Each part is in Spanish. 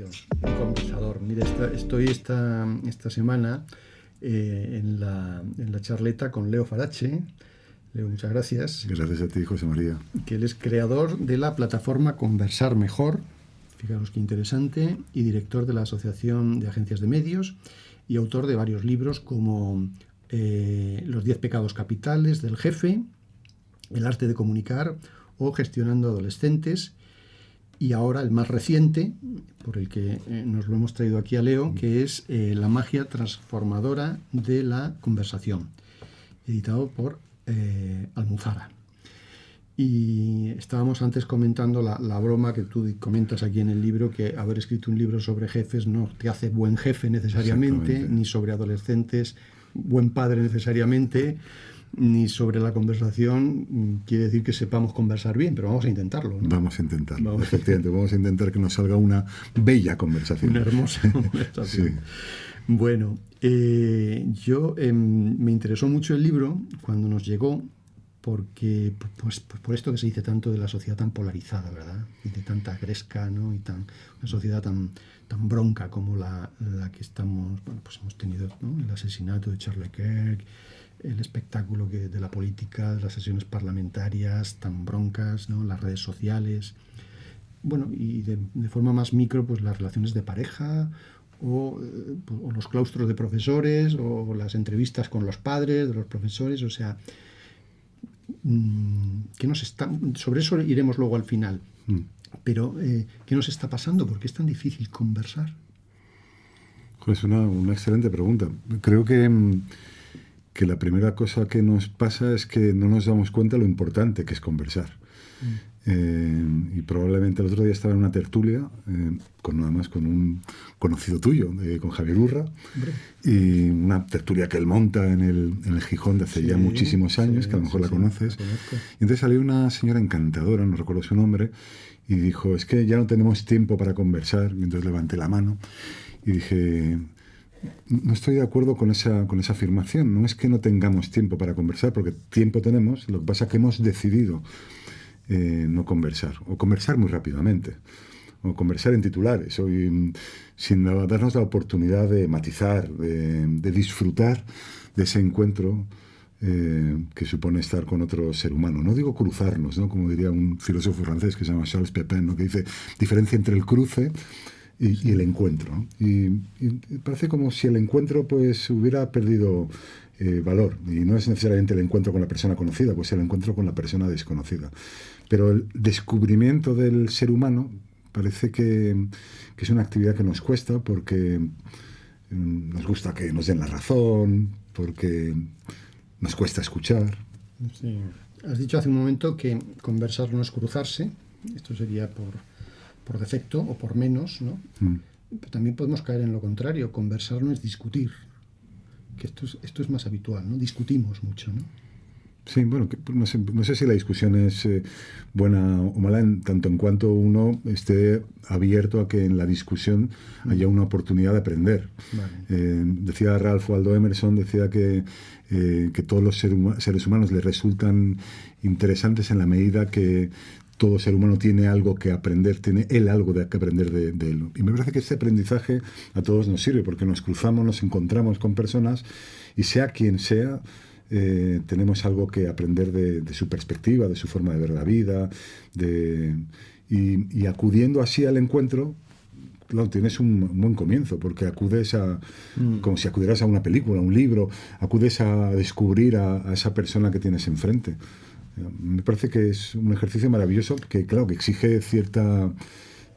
conversación, un conversador. Mira, estoy esta semana en la charleta con Leo Farache. Leo, muchas gracias. Gracias a ti, José María. Que él es creador de la plataforma Conversar Mejor, fijaros qué interesante, y director de la Asociación de Agencias de Medios y autor de varios libros como Los 10 pecados capitales del jefe, El arte de comunicar o Gestionando adolescentes. Y ahora el más reciente, por el que nos lo hemos traído aquí a Leo, que es La magia transformadora de la conversación, editado por Almuzara. Y estábamos antes comentando la broma que tú comentas aquí en el libro, que haber escrito un libro sobre jefes no te hace buen jefe necesariamente, ni sobre adolescentes buen padre necesariamente, ni sobre la conversación quiere decir que sepamos conversar bien, pero vamos a intentarlo, ¿no? Vamos a intentarlo, efectivamente. Vamos a intentar que nos salga una bella conversación. Una hermosa conversación. Sí. Bueno, yo me interesó mucho el libro cuando nos llegó, porque pues por esto que se dice tanto de la sociedad tan polarizada, ¿verdad? Y de tanta gresca, ¿no? Y una sociedad tan bronca como la que estamos, bueno, pues hemos tenido, ¿no? El asesinato de Charlie Kirk, el espectáculo de la política, de las sesiones parlamentarias tan broncas, ¿no? Las redes sociales, bueno, y de forma más micro, pues las relaciones de pareja o los claustros de profesores o las entrevistas con los padres de los profesores, o sea, sobre eso iremos luego al final, pero ¿qué nos está pasando? ¿Por qué es tan difícil conversar? Es una excelente pregunta. Creo que la primera cosa que nos pasa es que no nos damos cuenta de lo importante que es conversar. Y probablemente el otro día estaba en una tertulia, con un conocido tuyo, con Javier Urra, y una tertulia que él monta en el Gijón de hace ya muchísimos años, que a lo mejor la conoces. Y entonces salió una señora encantadora, no recuerdo su nombre, y dijo, es que ya no tenemos tiempo para conversar. Y entonces levanté la mano y dije, no estoy de acuerdo con esa afirmación. No es que no tengamos tiempo para conversar, porque tiempo tenemos, lo que pasa es que hemos decidido no conversar, o conversar muy rápidamente, o conversar en titulares, sin darnos la oportunidad de matizar, de disfrutar de ese encuentro que supone estar con otro ser humano. No digo cruzarnos, ¿no? Como diría un filósofo francés que se llama Charles Pepin, ¿no? Que dice diferencia entre el cruce y el encuentro, ¿no? Y parece como si el encuentro pues hubiera perdido valor, y no es necesariamente el encuentro con la persona conocida, pues el encuentro con la persona desconocida. Pero el descubrimiento del ser humano parece que es una actividad que nos cuesta, porque nos gusta que nos den la razón, porque nos cuesta escuchar. Sí. Has dicho hace un momento que conversar no es cruzarse, esto sería por defecto o por menos, ¿no? Pero también podemos caer en lo contrario, conversar no es discutir, que esto es más habitual, ¿no? Discutimos mucho, ¿no? Sí, bueno, no sé si la discusión es buena o mala, tanto en cuanto uno esté abierto a que en la discusión haya una oportunidad de aprender. Vale. Decía Ralph Waldo Emerson, decía que todos los seres humanos le resultan interesantes en la medida que todo ser humano tiene algo que aprender, tiene él algo que aprender de él. Y me parece que este aprendizaje a todos nos sirve, porque nos cruzamos, nos encontramos con personas, y sea quien sea, tenemos algo que aprender de su perspectiva, de su forma de ver la vida, y acudiendo así al encuentro, claro, tienes un buen comienzo, porque acudes como si acudieras a una película, a un libro, acudes a descubrir a esa persona que tienes enfrente. Me parece que es un ejercicio maravilloso que, claro, que exige cierta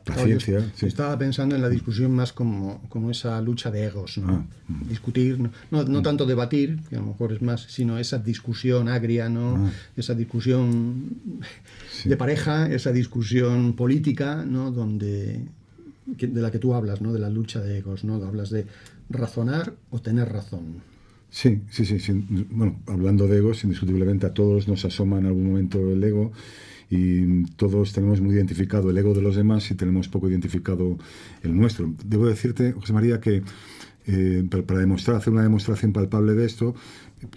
paciencia. Yo estaba pensando en la discusión más como esa lucha de egos, ¿no? Discutir, no tanto debatir, que a lo mejor es más, sino esa discusión agria, ¿no? Esa discusión de pareja, esa discusión política, ¿no? De la que tú hablas, ¿no? De la lucha de egos, ¿no? Hablas de razonar o tener razón. Sí. Bueno, hablando de egos, indiscutiblemente a todos nos asoma en algún momento el ego, y todos tenemos muy identificado el ego de los demás y tenemos poco identificado el nuestro. Debo decirte, José María, que Pero para hacer una demostración palpable de esto,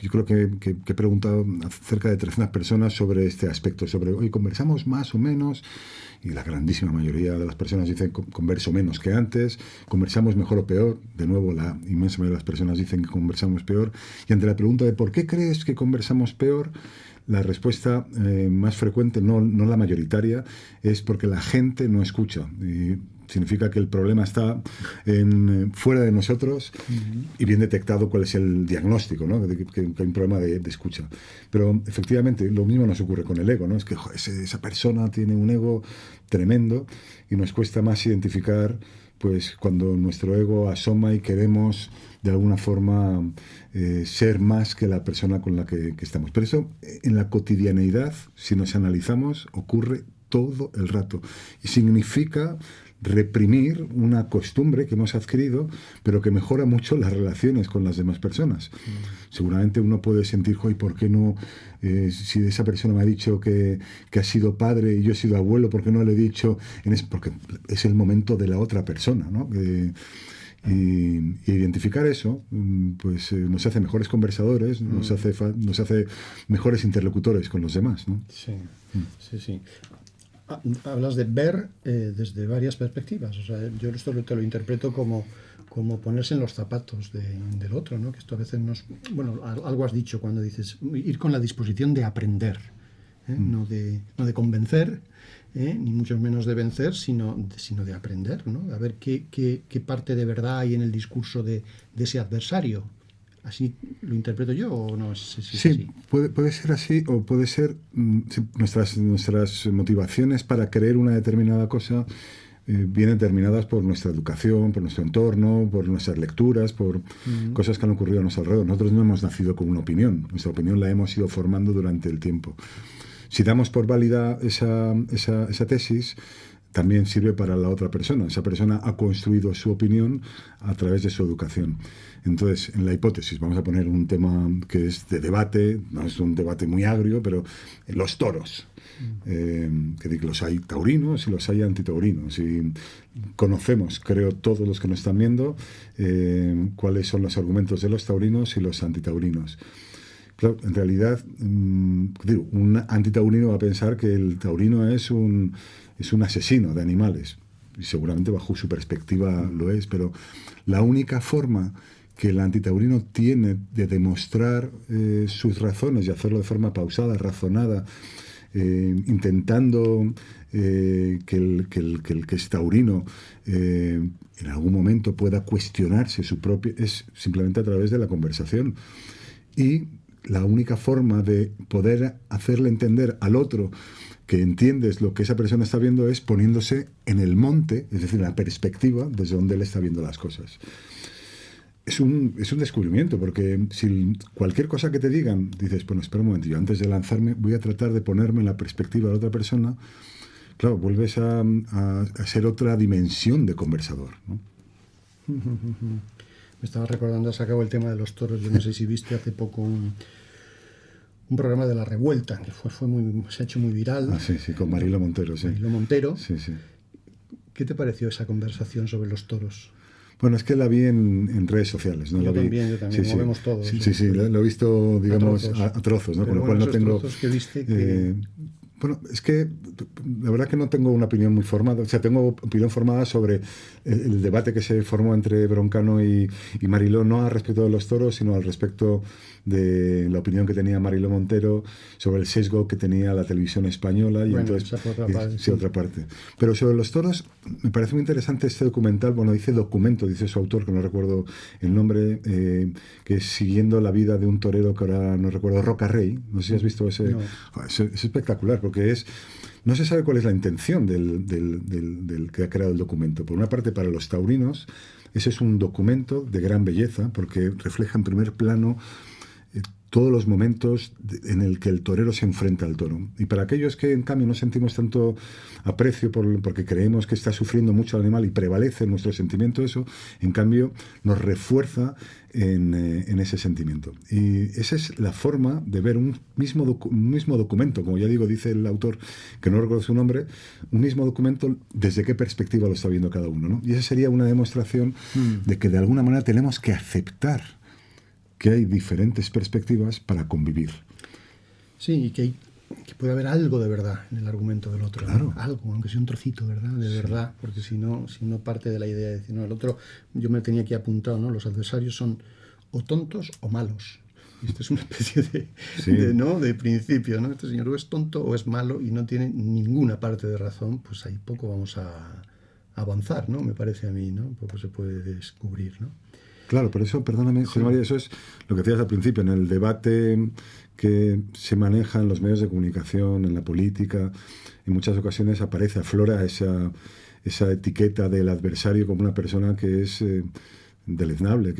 yo creo que he preguntado a cerca de 300 personas sobre este aspecto, sobre, oye, ¿conversamos más o menos? Y la grandísima mayoría de las personas dicen converso menos que antes, conversamos mejor o peor. De nuevo, la inmensa mayoría de las personas dicen que conversamos peor. Y ante la pregunta de ¿por qué crees que conversamos peor?, la respuesta más frecuente, no la mayoritaria, es porque la gente no escucha. Y significa que el problema está fuera de nosotros y bien detectado cuál es el diagnóstico, ¿no? Que hay un problema de escucha. Pero efectivamente lo mismo nos ocurre con el ego, ¿no? Es que esa persona tiene un ego tremendo y nos cuesta más identificar pues cuando nuestro ego asoma y queremos de alguna forma ser más que la persona con la que estamos. Pero eso en la cotidianeidad, si nos analizamos, ocurre todo el rato y significa reprimir una costumbre que hemos adquirido, pero que mejora mucho las relaciones con las demás personas. Seguramente uno puede sentir, ¿y por qué no? Si esa persona me ha dicho que ha sido padre y yo he sido abuelo, ¿por qué no le he dicho? Porque es el momento de la otra persona, ¿no? Y identificar eso pues nos hace mejores conversadores, nos hace mejores interlocutores con los demás, ¿no? Sí, sí. Hablas de ver desde varias perspectivas. O sea, yo esto te lo interpreto como ponerse en los zapatos del otro, ¿no? Que esto a veces bueno, algo has dicho cuando dices ir con la disposición de aprender, no de convencer, ni mucho menos de vencer, sino de aprender, ¿no? A ver qué parte de verdad hay en el discurso de ese adversario. ¿Así lo interpreto yo o no? Sí, puede ser así, o puede ser nuestras motivaciones para creer una determinada cosa vienen determinadas por nuestra educación, por nuestro entorno, por nuestras lecturas, por cosas que han ocurrido a nuestro alrededor. Nosotros no hemos nacido con una opinión, nuestra opinión la hemos ido formando durante el tiempo. Si damos por válida esa tesis, también sirve para la otra persona. Esa persona ha construido su opinión a través de su educación. Entonces, en la hipótesis, vamos a poner un tema que es de debate, no es un debate muy agrio, pero los toros. Que los hay taurinos y los hay antitaurinos. Y conocemos, creo, todos los que nos están viendo, cuáles son los argumentos de los taurinos y los antitaurinos. Claro, en realidad, un antitaurino va a pensar que el taurino es un asesino de animales. Y seguramente bajo su perspectiva lo es, pero la única forma que el antitaurino tiene de demostrar sus razones y hacerlo de forma pausada, razonada, intentando que el que es taurino en algún momento pueda cuestionarse su propio, es simplemente a través de la conversación. Y la única forma de poder hacerle entender al otro que entiendes lo que esa persona está viendo es poniéndose en el monte, es decir, en la perspectiva desde donde él está viendo las cosas. Es un descubrimiento, porque si cualquier cosa que te digan, dices, bueno, espera un momentillo, antes de lanzarme voy a tratar de ponerme en la perspectiva de la otra persona, claro, vuelves a ser otra dimensión de conversador, ¿no? Me estaba recordando, has sacado el tema de los toros. Yo no sé si viste hace poco un programa de La Revuelta, que se ha hecho muy viral. Sí, con Marilo Montero, sí. Marilo Montero. Sí. ¿Qué te pareció esa conversación sobre los toros? Bueno, es que la vi en redes sociales, ¿no? Yo también, lo vemos todos. Sí, lo he visto, digamos, a trozos, ¿no? Pero con lo cual no tengo... trozos que viste Bueno, es que la verdad que no tengo una opinión muy formada. O sea, tengo opinión formada sobre el debate que se formó entre Broncano y Mariló, no al respecto de los toros, sino al respecto de la opinión que tenía Mariló Montero sobre el sesgo que tenía la televisión española. Y bueno, entonces, esa fue otra parte, sí, otra parte. Pero sobre los toros, me parece muy interesante este documental. Bueno, dice documento, dice su autor, que no recuerdo el nombre, que es siguiendo la vida de un torero que ahora no recuerdo, Roca Rey. No sé si has visto ese. No. Es espectacular, porque no se sabe cuál es la intención del que ha creado el documento. Por una parte, para los taurinos, ese es un documento de gran belleza, porque refleja en primer plano todos los momentos en el que el torero se enfrenta al toro. Y para aquellos que en cambio no sentimos tanto aprecio porque creemos que está sufriendo mucho el animal y prevalece en nuestro sentimiento eso, en cambio nos refuerza en ese sentimiento. Y esa es la forma de ver un mismo documento, como ya digo, dice el autor, que no recuerdo su nombre, un mismo documento, desde qué perspectiva lo está viendo cada uno, ¿no? Y esa sería una demostración de que de alguna manera tenemos que aceptar que hay diferentes perspectivas para convivir. Sí, y que puede haber algo de verdad en el argumento del otro. Claro. ¿No? Algo, aunque sea un trocito, ¿verdad? De verdad, porque si no parte de la idea de decir, no, el otro, yo me tenía aquí apuntado, ¿no? Los adversarios son o tontos o malos. Y esto es una especie de principio, ¿no? Este señor o es tonto o es malo y no tiene ninguna parte de razón, pues ahí poco vamos a avanzar, ¿no? Me parece a mí, ¿no? Poco se puede descubrir, ¿no? Claro, pero eso, perdóname, José María, eso es lo que decías al principio, en el debate que se maneja en los medios de comunicación, en la política, en muchas ocasiones aflora esa etiqueta del adversario como una persona que es deleznable,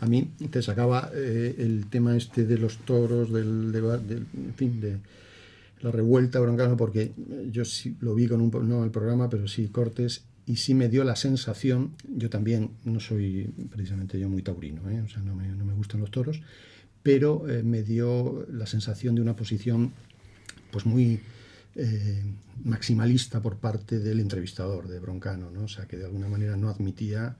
A mí te sacaba el tema este de los toros, del debate, en fin, de la revuelta broncana, porque yo sí lo vi no el programa, pero sí cortes, y sí me dio la sensación, yo también no soy precisamente yo muy taurino, o sea, no me gustan los toros, pero me dio la sensación de una posición pues muy maximalista por parte del entrevistador de Broncano, ¿no? O sea, que de alguna manera no admitía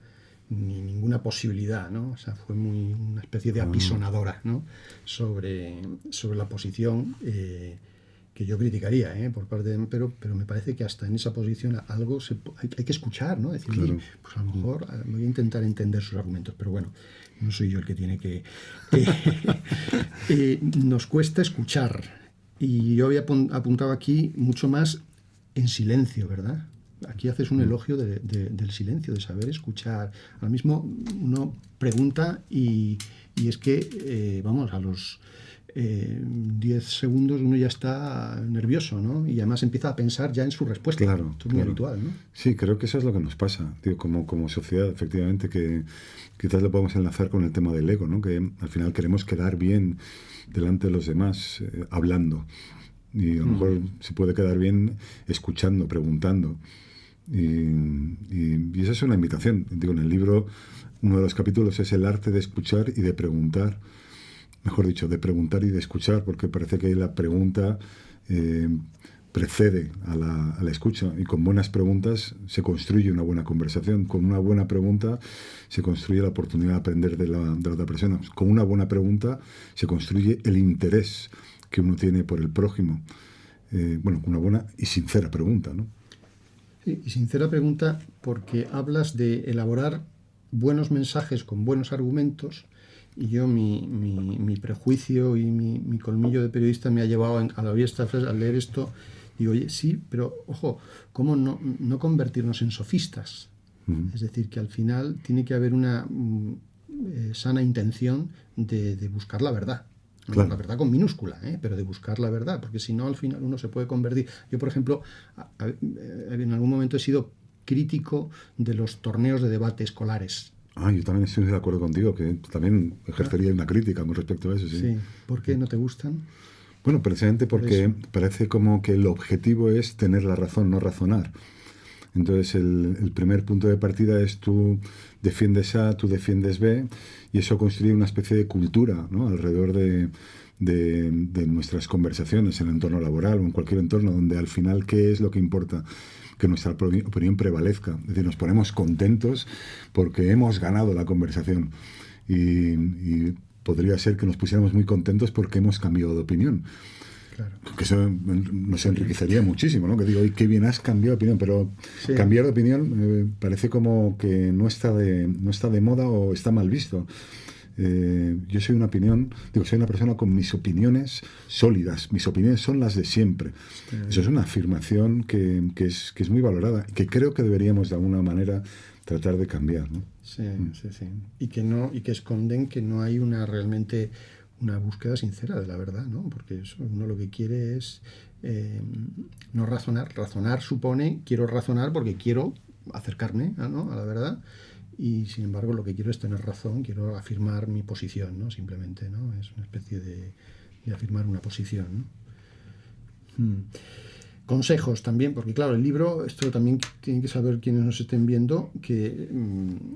ni ninguna posibilidad, ¿no? O sea, fue una especie de apisonadora, ¿no? sobre la posición que yo criticaría, por parte de, pero me parece que hasta en esa posición algo hay que escuchar, ¿no? Decir, claro. Pues a lo mejor voy a intentar entender sus argumentos, pero bueno, no soy yo el que tiene que nos cuesta escuchar, y yo había apuntado aquí mucho más en silencio, ¿verdad? Aquí haces un elogio del silencio, de saber escuchar. Ahora mismo uno pregunta y es que, vamos, a los 10 segundos uno ya está nervioso, ¿no? Y además empieza a pensar ya en su respuesta. Claro, Esto es muy habitual, ¿no? Sí, creo que eso es lo que nos pasa, digo, como sociedad, efectivamente, que quizás lo podemos enlazar con el tema del ego, ¿no? Que al final queremos quedar bien delante de los demás hablando. Y a lo mejor se puede quedar bien escuchando, preguntando. Y esa es una invitación. Digo, en el libro, uno de los capítulos es el arte de escuchar y de preguntar. Mejor dicho, de preguntar y de escuchar, porque parece que la pregunta precede a la escucha, y con buenas preguntas se construye una buena conversación. Con una buena pregunta se construye la oportunidad de aprender de la otra persona. Con una buena pregunta se construye el interés que uno tiene por el prójimo. Con una buena y sincera pregunta, ¿no? Sí, y sincera pregunta, porque hablas de elaborar buenos mensajes con buenos argumentos. Y yo, mi prejuicio y mi colmillo de periodista me ha llevado al leer esto, digo, oye, sí, pero ojo, ¿cómo no convertirnos en sofistas? Es decir, que al final tiene que haber una sana intención de buscar la verdad. Claro. La verdad con minúscula, pero de buscar la verdad, porque si no, al final uno se puede convertir. Yo, por ejemplo, en algún momento he sido crítico de los torneos de debate escolares. Yo también estoy de acuerdo contigo, que también ejercería una crítica con respecto a eso. Sí. ¿Por qué no te gustan? Bueno, precisamente porque parece como que el objetivo es tener la razón, no razonar. Entonces el primer punto de partida es tú defiendes A, tú defiendes B, y eso construye una especie de cultura, ¿no? Alrededor de nuestras conversaciones en el entorno laboral o en cualquier entorno, donde al final, ¿qué es lo que importa? Que nuestra opinión prevalezca. Es decir, nos ponemos contentos porque hemos ganado la conversación, y podría ser que nos pusiéramos muy contentos porque hemos cambiado de opinión. Claro. Que eso nos enriquecería muchísimo, ¿no? Que digo, qué bien has cambiado de opinión, pero cambiar de opinión parece como que no está de moda o está mal visto. Yo soy soy una persona con mis opiniones sólidas, mis opiniones son las de siempre. Eso es una afirmación que es muy valorada, que creo que deberíamos de alguna manera tratar de cambiar, ¿no? Sí. Y que esconden que no hay realmente una búsqueda sincera de la verdad, ¿no? Porque uno lo que quiere es no razonar. Razonar supone, quiero razonar porque quiero acercarme, ¿no? a la verdad. y sin embargo lo que quiero es tener razón, quiero afirmar mi posición, ¿no? Simplemente, ¿no? Es una especie de afirmar una posición, ¿no? Consejos también, porque claro, el libro, esto también tienen que saber quienes nos estén viendo, que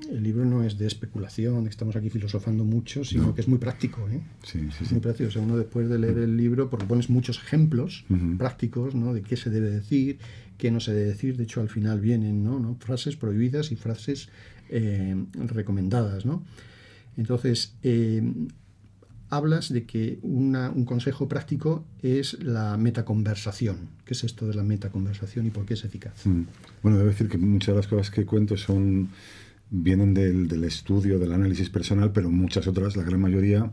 el libro no es de especulación, estamos aquí filosofando mucho, sino que es muy práctico, ¿eh? Sí. Muy práctico. O sea, uno después de leer el libro, porque pones muchos ejemplos prácticos, ¿no? De qué se debe decir, qué no se debe decir. De hecho, al final vienen, ¿no? Frases prohibidas y frases recomendadas, ¿no? Entonces, hablas de que un consejo práctico es la metaconversación. ¿Qué es esto de la metaconversación y por qué es eficaz? Bueno, debo decir que muchas de las cosas que cuento vienen del estudio, del análisis personal, pero muchas otras, la gran mayoría,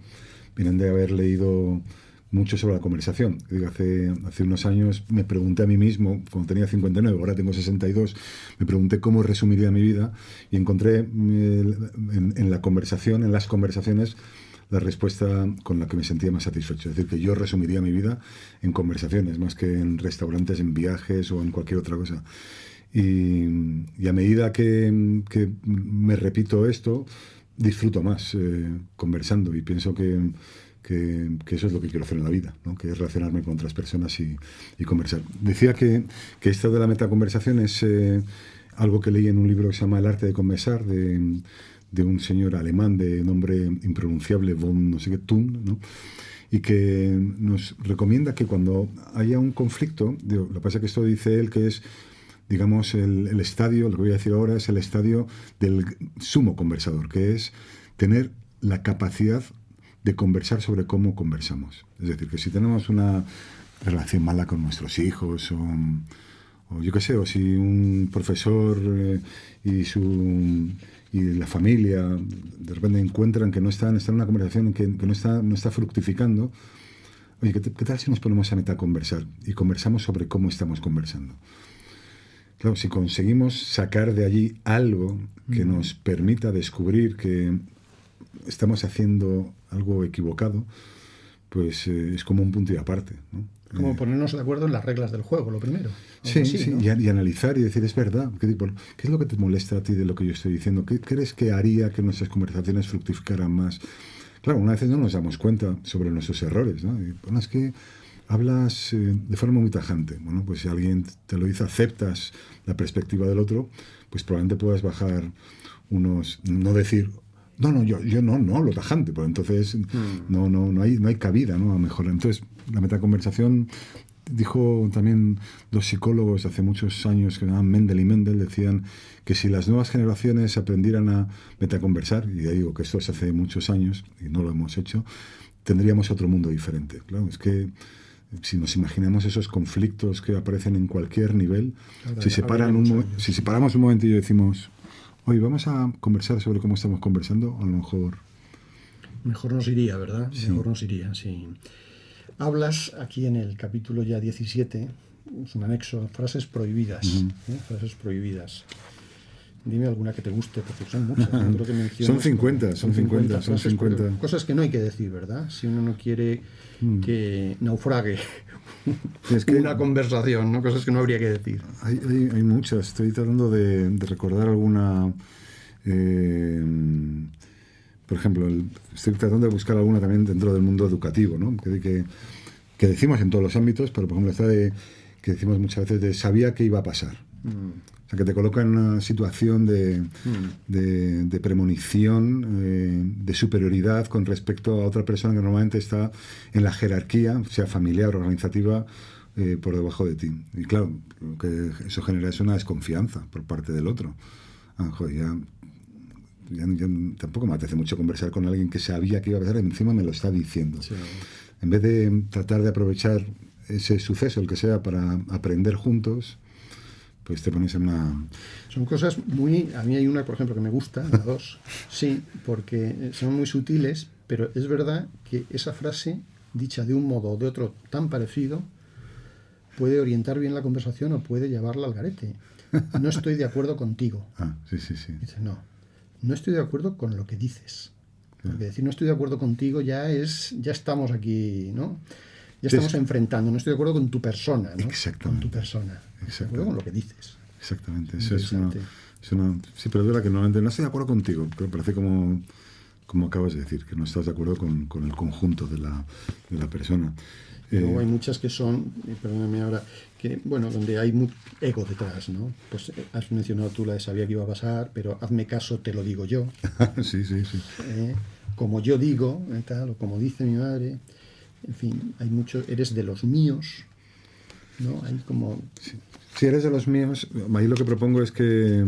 vienen de haber leído mucho sobre la conversación. Digo, hace unos años me pregunté a mí mismo, cuando tenía 59, ahora tengo 62, me pregunté cómo resumiría mi vida y encontré en la conversación, en las conversaciones, la respuesta con la que me sentía más satisfecho. Es decir, que yo resumiría mi vida en conversaciones, más que en restaurantes, en viajes o en cualquier otra cosa. Y a medida que me repito esto, disfruto más conversando y pienso que eso es lo que quiero hacer en la vida, ¿no? Que es relacionarme con otras personas y conversar. Decía que esto de la metaconversación es algo que leí en un libro que se llama El arte de conversar, de un señor alemán de nombre impronunciable, von no sé qué, Thun, ¿no? Y que nos recomienda que cuando haya un conflicto, lo que pasa es que esto dice él que es, digamos, el estadio, lo que voy a decir ahora es el estadio del sumo conversador, que es tener la capacidad de conversar sobre cómo conversamos. Es decir, que si tenemos una relación mala con nuestros hijos o yo qué sé, o si un profesor y la familia de repente encuentran que están en una conversación que no está fructificando, oye, ¿qué tal si nos ponemos a metaconversar y conversamos sobre cómo estamos conversando? Claro, si conseguimos sacar de allí algo que nos permita descubrir que estamos haciendo algo equivocado, pues es como un punto y aparte, ¿no? Como ponernos de acuerdo en las reglas del juego, lo primero. Sí, así, sí, ¿no? y analizar y decir, es verdad, ¿qué es lo que te molesta a ti de lo que yo estoy diciendo? ¿Qué crees que haría que nuestras conversaciones fructificaran más? Claro, una vez no nos damos cuenta sobre nuestros errores, ¿no? Y, bueno, es que hablas de forma muy tajante. Bueno, pues si alguien te lo dice, aceptas la perspectiva del otro, pues probablemente puedas bajar no decir, yo no hablo tajante, pues entonces no hay cabida, ¿no? A mejorar. Entonces, la metaconversación, dijo también dos psicólogos hace muchos años que se llamaban Mendel y Mendel, decían que si las nuevas generaciones aprendieran a metaconversar, y ya digo que esto es hace muchos años y no lo hemos hecho, tendríamos otro mundo diferente. Claro, es que si nos imaginamos esos conflictos que aparecen en cualquier nivel, si separamos un momentillo y decimos, hoy vamos a conversar sobre cómo estamos conversando, a lo mejor... Mejor nos iría, ¿verdad? Sí. Mejor nos iría, sí. Hablas aquí en el capítulo ya 17, es un anexo, frases prohibidas. Frases prohibidas. Dime alguna que te guste, porque son muchas. ¿No? Creo que son 50, son 50. Cosas que no hay que decir, ¿verdad? Si uno no quiere que naufrague una conversación, ¿no? Cosas que no habría que decir. Hay muchas. Estoy tratando de recordar alguna... por ejemplo, estoy tratando de buscar alguna también dentro del mundo educativo, ¿no? Que decimos en todos los ámbitos, pero por ejemplo esta que decimos muchas veces de sabía que iba a pasar. O sea, que te coloca en una situación de premonición, de superioridad con respecto a otra persona que normalmente está en la jerarquía, sea familiar o organizativa, por debajo de ti. Y claro, lo que eso genera es una desconfianza por parte del otro. Joder, ya tampoco me apetece mucho conversar con alguien que sabía que iba a pasar y encima me lo está diciendo. Sí. En vez de tratar de aprovechar ese suceso, el que sea, para aprender juntos, pues te pones en una... Son cosas muy... A mí hay una, por ejemplo, que me gusta, la 2, sí, porque son muy sutiles, pero es verdad que esa frase, dicha de un modo o de otro tan parecido, puede orientar bien la conversación o puede llevarla al garete. No estoy de acuerdo contigo. Sí. Dice, no estoy de acuerdo con lo que dices. Porque decir no estoy de acuerdo contigo ya estamos aquí, ¿no? Ya estamos enfrentando. No estoy de acuerdo con tu persona, ¿no? Exactamente. Con tu persona. Estoy de acuerdo con lo que dices. Exactamente. Eso es Sí, pero es verdad que normalmente no estoy de acuerdo contigo, pero parece como acabas de decir, que no estás de acuerdo con el conjunto de la persona. Luego hay muchas que son, perdóname ahora, que bueno, donde hay mucho ego detrás, ¿no? Pues has mencionado tú la de sabía que iba a pasar, pero hazme caso, te lo digo yo. Sí. Como yo digo, tal, o como dice mi madre. En fin, hay mucho, eres de los míos, ¿no? Hay como... Si eres de los míos, ahí lo que propongo es que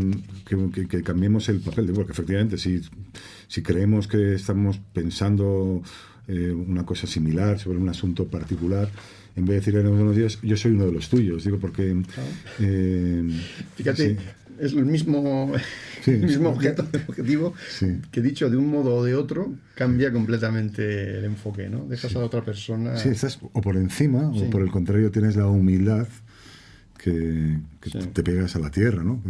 cambiemos el papel, porque efectivamente si creemos que estamos pensando una cosa similar sobre un asunto particular, en vez de decir en unos días, yo soy uno de los tuyos, digo, porque... Fíjate, es el mismo objetivo, que dicho de un modo o de otro, cambia completamente el enfoque, ¿no? Dejas a la otra persona... Sí, estás o por encima, o por el contrario tienes la humildad que te pegas a la tierra, ¿no?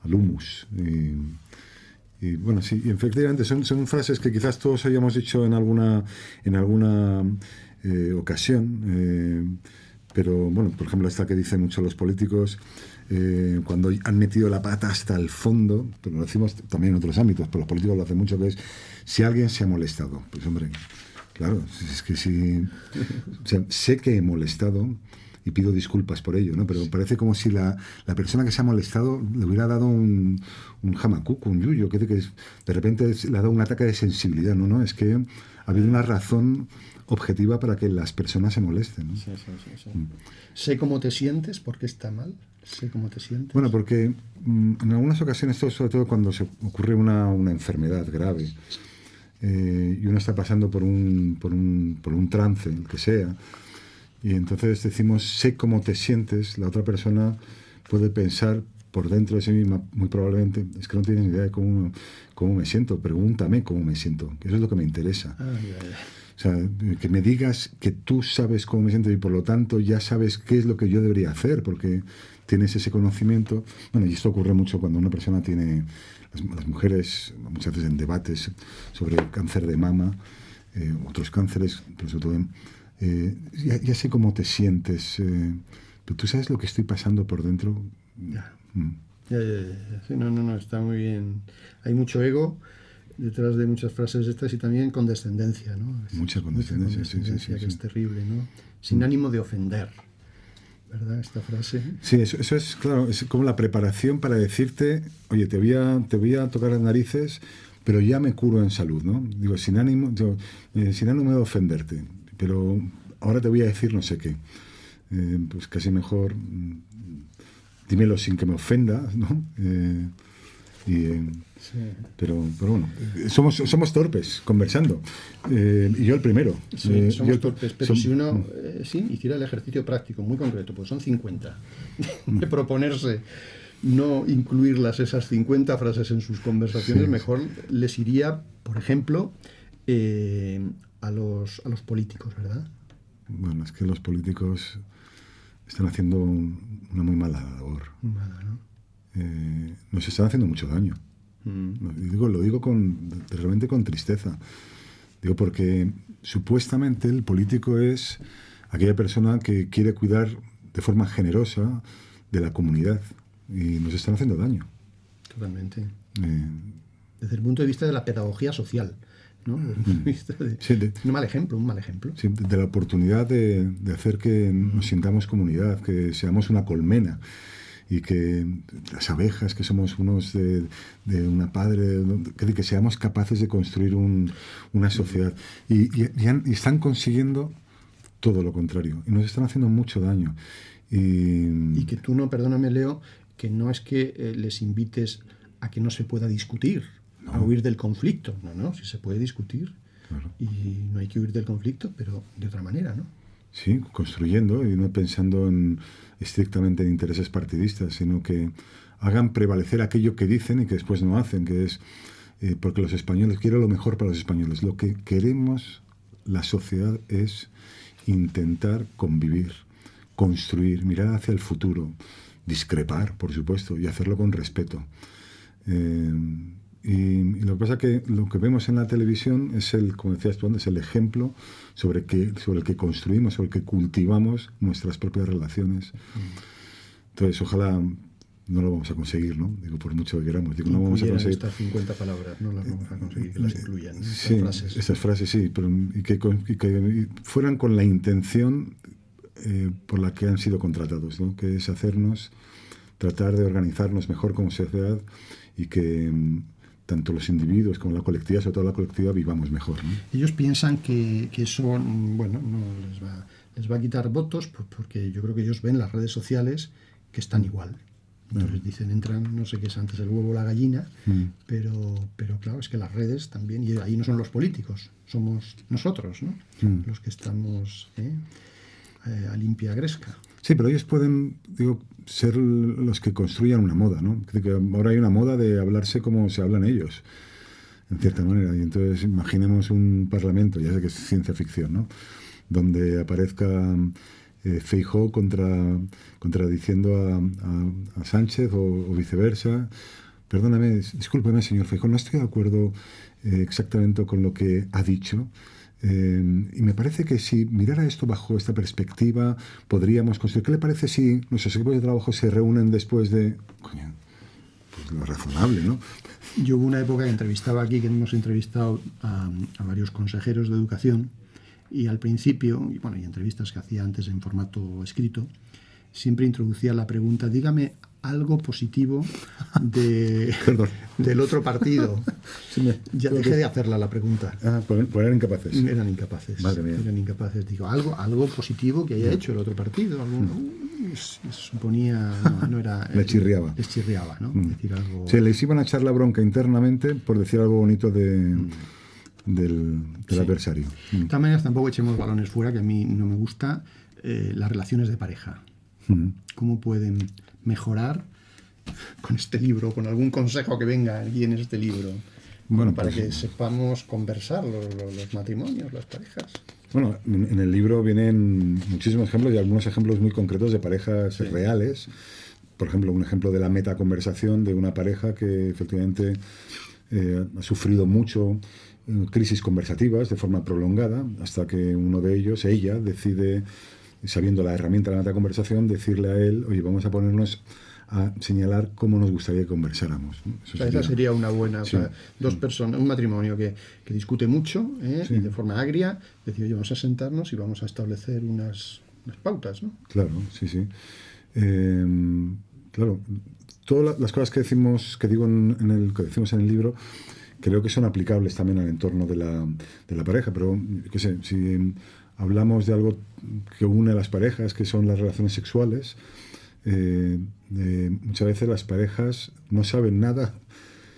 Al humus. Y bueno, sí, y efectivamente son frases que quizás todos hayamos dicho en alguna ocasión, pero bueno, por ejemplo esta que dicen mucho los políticos cuando han metido la pata hasta el fondo, pero lo decimos también en otros ámbitos, pero los políticos lo hacen mucho, que es si alguien se ha molestado, pues hombre, claro, es que si o sea, sé que he molestado y pido disculpas por ello, ¿no? Pero parece como si la persona que se ha molestado le hubiera dado un jamacuco, un yuyo, que de repente le ha dado un ataque de sensibilidad, ¿no? Es que ha habido una razón objetiva para que las personas se molesten, ¿no? Sí. Sé cómo te sientes, ¿por qué está mal? Sé cómo te sientes. Bueno, porque en algunas ocasiones, sobre todo cuando se ocurre una enfermedad grave y uno está pasando por un trance, el que sea, y entonces decimos, sé cómo te sientes, la otra persona puede pensar por dentro de sí misma, muy probablemente, es que no tienes ni idea de cómo me siento, pregúntame cómo me siento, que eso es lo que me interesa. O sea, que me digas que tú sabes cómo me siento y por lo tanto ya sabes qué es lo que yo debería hacer, porque tienes ese conocimiento. Bueno, y esto ocurre mucho cuando una persona tiene, las mujeres, muchas veces en debates sobre el cáncer de mama, otros cánceres, pero sobre todo ya sé cómo te sientes, pero tú sabes lo que estoy pasando por dentro. Ya. Sí, no, está muy bien. Hay mucho ego detrás de muchas frases estas y también condescendencia, ¿no? Mucha condescendencia, sí, que es terrible, ¿no? Sin ánimo de ofender, ¿verdad? Esta frase. Sí, eso es, claro, es como la preparación para decirte, oye, te voy a tocar las narices, pero ya me curo en salud, ¿no? Digo, sin ánimo de ofenderte, pero ahora te voy a decir no sé qué. Pues casi mejor dímelo sin que me ofenda, ¿no? Pero bueno, somos torpes conversando, y yo el primero. Somos torpes, pero si uno hiciera el ejercicio práctico muy concreto, pues son 50, de proponerse no incluirlas esas 50 frases en sus conversaciones, mejor les iría, por ejemplo, a los políticos, ¿verdad? Bueno, es que los políticos están haciendo una muy mala labor. Mala, ¿no? Nos están haciendo mucho daño. Lo digo realmente con tristeza. Digo, porque supuestamente el político es aquella persona que quiere cuidar de forma generosa de la comunidad y nos están haciendo daño. Totalmente. Desde el punto de vista de la pedagogía social, ¿no? Desde el punto de vista de un mal ejemplo. Sí, de la oportunidad de hacer que nos sintamos comunidad, que seamos una colmena. Y que las abejas, que somos unos de una padre, que seamos capaces de construir una sociedad. Y están consiguiendo todo lo contrario. Y nos están haciendo mucho daño. Y que tú no, perdóname, Leo, que no es que les invites a que no se pueda discutir, a huir del conflicto. No, si se puede discutir. Claro. Y no hay que huir del conflicto, pero de otra manera, ¿no? Sí, construyendo y no pensando estrictamente en intereses partidistas, sino que hagan prevalecer aquello que dicen y que después no hacen, que es porque los españoles, quiero lo mejor para los españoles. Lo que queremos la sociedad es intentar convivir, construir, mirar hacia el futuro, discrepar, por supuesto, y hacerlo con respeto. Y lo que pasa es que lo que vemos en la televisión es como decías tú antes, el ejemplo sobre el que construimos, sobre el que cultivamos nuestras propias relaciones. Entonces, ojalá no lo vamos a conseguir, ¿no? Digo, por mucho que queramos. Digo, no vamos a conseguir. Estas 50 palabras no las vamos a conseguir que las incluyan. Sí, estas frases sí, pero y que fueran con la intención por la que han sido contratados, ¿no? Que es tratar de organizarnos mejor como sociedad y que tanto los individuos como la colectividad, sobre todo la colectividad, vivamos mejor, ¿no? Ellos piensan que eso, bueno, no les va a quitar votos, porque yo creo que ellos ven las redes sociales que están igual. Entonces dicen, entran, no sé qué es antes el huevo o la gallina, pero claro, es que las redes también, y ahí no son los políticos, somos nosotros, ¿no? Los que estamos a limpia gresca. Sí, pero ellos pueden, digo, ser los que construyan una moda, ¿no? Que ahora hay una moda de hablarse como se hablan ellos, en cierta manera. Y entonces imaginemos un parlamento, ya sé que es ciencia ficción, ¿no? Donde aparezca Feijóo contradiciendo a Sánchez o viceversa. Perdóname, discúlpeme, señor Feijóo, no estoy de acuerdo exactamente con lo que ha dicho. Y me parece que si mirara esto bajo esta perspectiva, podríamos construir. ¿Qué le parece si nuestros equipos de trabajo se reúnen después de... Coño, pues lo razonable, ¿no? Yo hubo una época que entrevistaba aquí, que hemos entrevistado a varios consejeros de educación, y al principio, y entrevistas que hacía antes en formato escrito, siempre introducía la pregunta, dígame algo positivo del otro partido. Ya dejé de hacerla la pregunta. Pues eran incapaces. Eran incapaces. Madre mía. Eran incapaces. Digo, algo positivo que haya hecho el otro partido. Suponía, no era... Les chirriaba. Les chirriaba, ¿no? Decir algo... Sí, les iban a echar la bronca internamente por decir algo bonito del adversario. De todas maneras, tampoco echemos balones fuera, que a mí no me gusta las relaciones de pareja. ¿Cómo pueden mejorar con este libro, con algún consejo que venga aquí en este libro? Bueno, para que sepamos conversar los matrimonios, las parejas. Bueno, en el libro vienen muchísimos ejemplos y algunos ejemplos muy concretos de parejas reales. Por ejemplo, un ejemplo de la metaconversación de una pareja que efectivamente ha sufrido mucho crisis conversativas de forma prolongada, hasta que uno de ellos, ella, decide, sabiendo la herramienta de la metaconversación, decirle a él, oye, vamos a ponernos a señalar cómo nos gustaría que conversáramos. Esa sería una buena... Sí. O sea, dos personas, un matrimonio que discute mucho y de forma agria, decir, oye, vamos a sentarnos y vamos a establecer unas pautas, ¿no? Claro, sí. Claro, todas las cosas que decimos en el libro, creo que son aplicables también al entorno de la pareja, pero qué sé, si hablamos de algo que une a las parejas, que son las relaciones sexuales, muchas veces las parejas no saben nada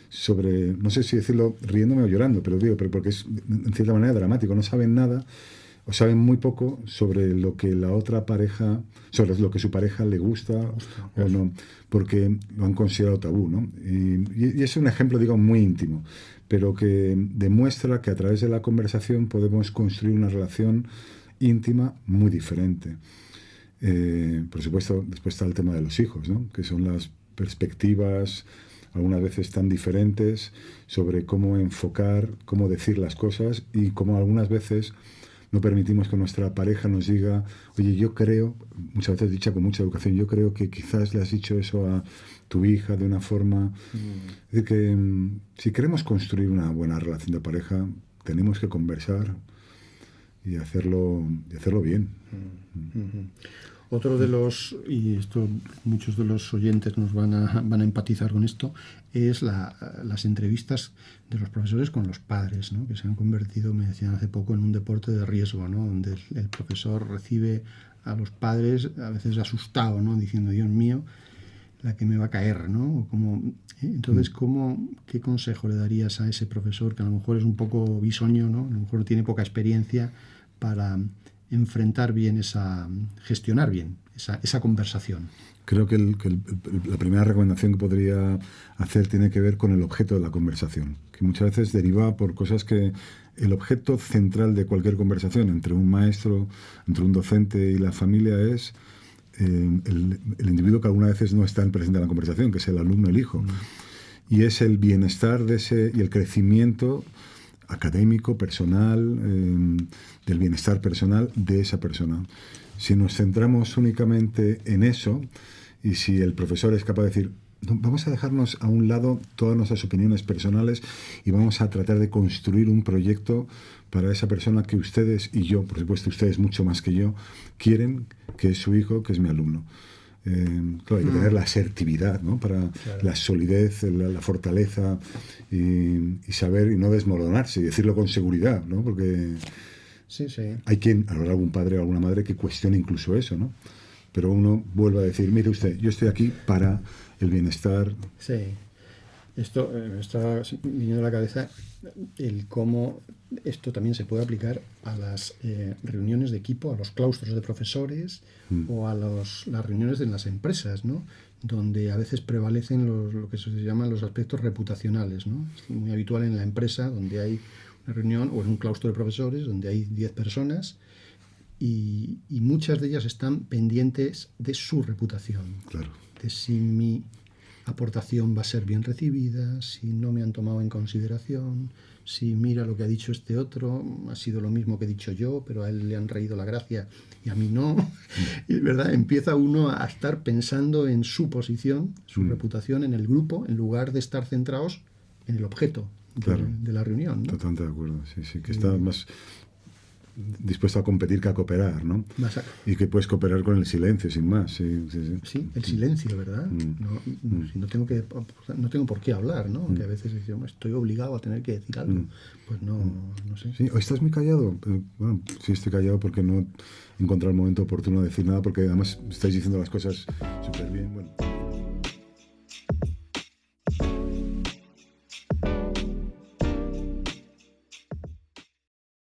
sobre, no sé si decirlo riéndome o llorando, pero porque es en cierta manera dramático, no saben nada o saben muy poco sobre lo que la otra pareja, sobre lo que su pareja le gusta o no, porque lo han considerado tabú, ¿no? Y es un ejemplo, digamos, muy íntimo, pero que demuestra que a través de la conversación podemos construir una relación íntima muy diferente. Por supuesto, después está el tema de los hijos, ¿no? Que son las perspectivas algunas veces tan diferentes sobre cómo enfocar, cómo decir las cosas y cómo algunas veces no permitimos que nuestra pareja nos diga, oye, yo creo, muchas veces dicha con mucha educación, yo creo que quizás le has dicho eso a tu hija de una forma... Es decir, que si queremos construir una buena relación de pareja, tenemos que conversar y hacerlo bien. Otro de los, y esto muchos de los oyentes nos van a empatizar con esto, es las entrevistas de los profesores con los padres, ¿no? Que se han convertido, me decían hace poco, en un deporte de riesgo, ¿no? Donde el profesor recibe a los padres a veces asustado, ¿no? Diciendo, Dios mío, la que me va a caer, ¿no? Entonces, ¿qué consejo le darías a ese profesor que a lo mejor es un poco bisoño, ¿no? A lo mejor tiene poca experiencia para enfrentar bien gestionar bien esa conversación? Creo que la primera recomendación que podría hacer tiene que ver con el objeto de la conversación, que muchas veces deriva por cosas que el objeto central de cualquier conversación entre un maestro, entre un docente y la familia es el individuo que algunas veces no está presente en la conversación, que es el alumno, el hijo. Y es el bienestar de ese y el crecimiento académico, personal, del bienestar personal de esa persona. Si nos centramos únicamente en eso Y si el profesor es capaz de decir, "No, vamos a dejarnos a un lado todas nuestras opiniones personales y vamos a tratar de construir un proyecto para esa persona que ustedes y yo, por supuesto ustedes mucho más que yo, quieren, que es su hijo, que es mi alumno". Claro, hay que tener la asertividad, ¿no? Para la solidez, la fortaleza y saber y no desmoronarse y decirlo con seguridad, ¿no? Porque Sí. hay quien, habrá algún padre o alguna madre que cuestione incluso eso, ¿no? Pero uno vuelve a decir, mire usted, yo estoy aquí para el bienestar. Sí. Esto me está viniendo a la cabeza el cómo esto también se puede aplicar a las reuniones de equipo, a los claustros de profesores o a las reuniones en las empresas, ¿no? Donde a veces prevalecen lo que se llaman los aspectos reputacionales, ¿no? Es muy habitual en la empresa donde hay una reunión o en un claustro de profesores donde hay 10 personas y muchas de ellas están pendientes de su reputación, Claro. de si mi aportación va a ser bien recibida, si no me han tomado en consideración, si mira lo que ha dicho este otro, ha sido lo mismo que he dicho yo, pero a él le han reído la gracia y a mí no. Y verdad, empieza uno a estar pensando en su posición, su reputación en el grupo, en lugar de estar centrados en el objeto de la reunión, ¿no? Totalmente de acuerdo, sí, que está más dispuesto a competir que a cooperar, ¿no? Y que puedes cooperar con el silencio, sin más. Sí, el silencio, ¿verdad? Si no tengo por qué hablar, ¿no? Que a veces decimos, estoy obligado a tener que decir algo. Pues no sé. Sí, hoy estás muy callado. Bueno, sí estoy callado porque no he encontrado el momento oportuno de decir nada, porque además estáis diciendo las cosas súper bien. Bueno.